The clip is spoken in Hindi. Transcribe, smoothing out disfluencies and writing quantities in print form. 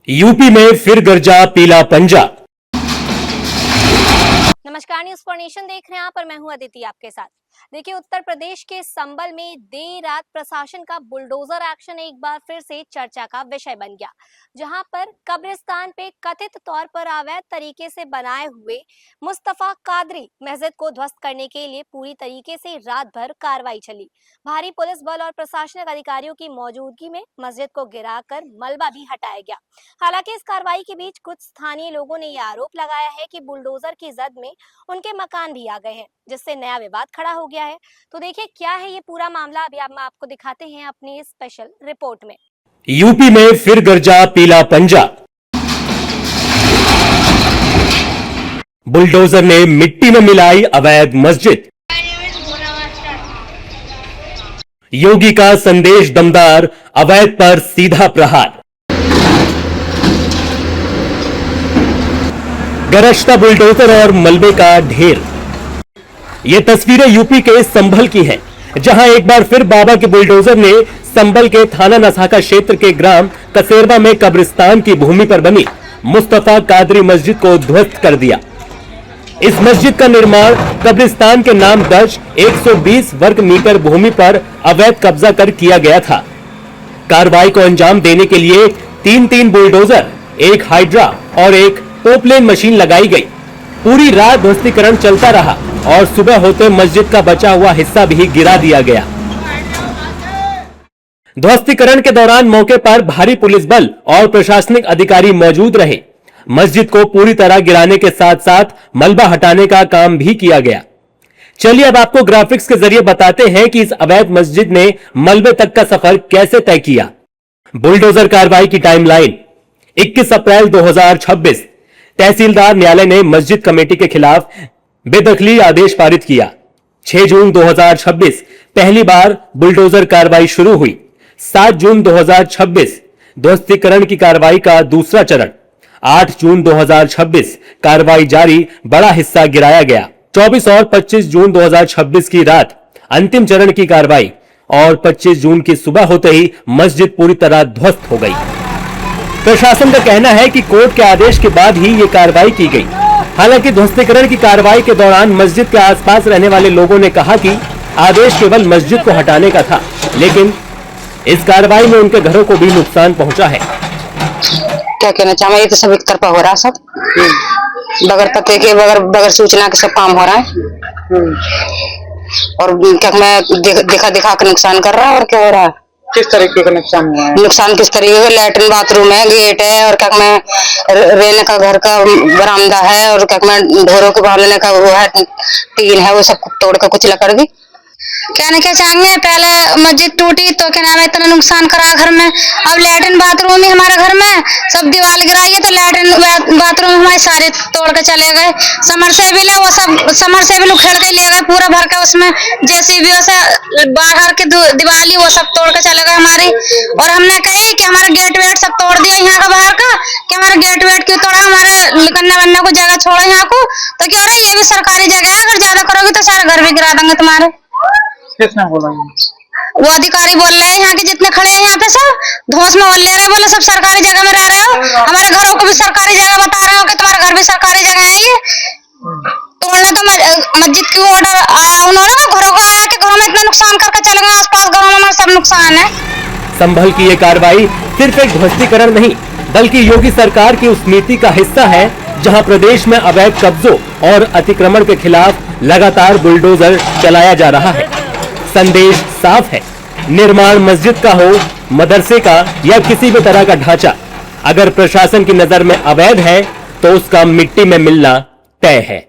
यूपी में फिर गरजा पीला पंजा। नमस्कार, न्यूज फॉर नेशन देख रहे हैं आप और मैं हूं अदिति आपके साथ। देखिए, उत्तर प्रदेश के संबल में देर रात प्रशासन का बुलडोजर एक्शन एक बार फिर से चर्चा का विषय बन गया, जहां पर कब्रिस्तान पे कथित तौर पर अवैध तरीके से बनाए हुए मुस्तफा कादरी मस्जिद को ध्वस्त करने के लिए पूरी तरीके से रात भर कार्रवाई चली। भारी पुलिस बल और प्रशासनिक अधिकारियों की मौजूदगी में मस्जिद को गिराकर मलबा भी हटाया गया। हालांकि इस कार्रवाई के बीच कुछ स्थानीय लोगों ने यह आरोप लगाया है कि बुलडोजर की जद में उनके मकान भी आ गए हैं, जिससे नया विवाद खड़ा हो गया है। तो देखिए क्या है ये पूरा मामला, अभी हम आपको दिखाते हैं अपनी स्पेशल रिपोर्ट में। यूपी में फिर गरजा पीला पंजा। बुलडोजर ने मिट्टी में मिलाई अवैध मस्जिद। योगी का संदेश दमदार, अवैध पर सीधा प्रहार। गरजता बुलडोजर और मलबे का ढेर। ये तस्वीरें यूपी के संभल की हैं, जहां एक बार फिर बाबा के बुलडोजर ने संभल के थाना नसाका क्षेत्र के ग्राम कसेरवा में कब्रिस्तान की भूमि पर बनी मुस्तफा कादरी मस्जिद को ध्वस्त कर दिया। इस मस्जिद का निर्माण कब्रिस्तान के नाम दर्ज 120 वर्ग मीटर भूमि पर अवैध कब्जा कर किया गया था। कार्रवाई को अंजाम देने के लिए तीन बुलडोजर, एक हाइड्रा और एक पोपलेन मशीन लगाई गई। पूरी रात ध्वस्तीकरण चलता रहा और सुबह होते मस्जिद का बचा हुआ हिस्सा भी गिरा दिया गया। ध्वस्तीकरण के दौरान मौके पर भारी पुलिस बल और प्रशासनिक अधिकारी मौजूद रहे। मस्जिद को पूरी तरह गिराने के साथ साथ मलबा हटाने का काम भी किया गया। चलिए अब आपको ग्राफिक्स के जरिए बताते हैं कि इस अवैध मस्जिद ने मलबे तक का सफर कैसे तय किया। बुलडोजर कार्रवाई की टाइमलाइन। 21 अप्रैल 2026 तहसीलदार न्यायालय ने मस्जिद कमेटी के खिलाफ बेदखली आदेश पारित किया। 6 जून 2026 पहली बार बुलडोजर कार्रवाई शुरू हुई। 7 जून 2026 ध्वस्तीकरण की कार्रवाई का दूसरा चरण। 8 जून 2026 कार्रवाई जारी, बड़ा हिस्सा गिराया गया। 24 और 25 जून 2026 की रात अंतिम चरण की कार्रवाई और 25 जून की सुबह होते ही मस्जिद पूरी तरह ध्वस्त हो गई। प्रशासन का कहना है कि कोर्ट के आदेश के बाद ही ये कार्रवाई की गई। हालांकि ध्वस्तीकरण की कार्रवाई के दौरान मस्जिद के आसपास रहने वाले लोगों ने कहा कि आदेश केवल मस्जिद को हटाने का था, लेकिन इस कार्रवाई में उनके घरों को भी नुकसान पहुंचा है। क्या कहना चाहूँ, ये तो सब एक तरफा हो रहा है, सब बगैर पते के, बगैर सूचना के सब काम हो रहा है। और क्या मैं देखा के नुकसान कर रहा है। और क्या हो रहा है, किस तरीके का नुकसान हुआ है? नुकसान किस तरीके का, लैट्रिन बाथरूम है, गेट है, और क्या मैं रहने का घर का बरामदा है, और क्या मैं ढोरों के बाहर लेने का वो है, टीन है, वो सब तोड़ कर कुछ लकड़ दी। कहने क्या चाहेंगे, पहले मस्जिद टूटी तो क्या नाम है, इतना नुकसान करा घर में। अब लैट्रिन बाथरूम ही हमारे घर में सब दीवार गिराई है, तो लैट्रिन बाथरूम हमारे सारे तोड़ के चले गए। समरसेबिल है, वो सब समरसेबिल उखेड़ के ले गए पूरा भर के, उसमें जेसीबी से बाहर की दिवाली वो सब तोड़ के चले गए हमारी। और हमने कही कि हमारा गेट वेट सब तोड़ दिया यहाँ का बाहर का, कि हमारा गेट वेट क्यों तोड़ा, हमारे कन्या वन्या को जगह छोड़ो यहाँ को। तो क्या रहा है, ये भी सरकारी जगह है, अगर ज्यादा करोगे तो सारा घर भी गिरा देंगे तुम्हारे। किसने बोला? वो अधिकारी बोल रहे हैं यहाँ के जितने खड़े हैं यहाँ पे, सब धौंस में बोल ले रहे, बोले सब सरकारी जगह में रह रहे हो, हमारे घरों को भी सरकारी जगह बता रहे हो कि तुम्हारा घर भी सरकारी जगह है। ये तोड़ना तो मस्जिद की ऑर्डर आया उन्होंने, घरों को आया कि घरों में इतना नुकसान करके चले गए, आसपास घरों में हमारा सब नुकसान है। संभल की ये कार्रवाई सिर्फ एक ध्वस्तीकरण नहीं, बल्कि योगी सरकार की उस नीति का हिस्सा है जहां प्रदेश में अवैध कब्जों और अतिक्रमण के खिलाफ लगातार बुलडोजर चलाया जा रहा है। संदेश साफ है, निर्माण मस्जिद का हो, मदरसे का या किसी भी तरह का ढांचा, अगर प्रशासन की नजर में अवैध है तो उसका मिट्टी में मिलना तय है।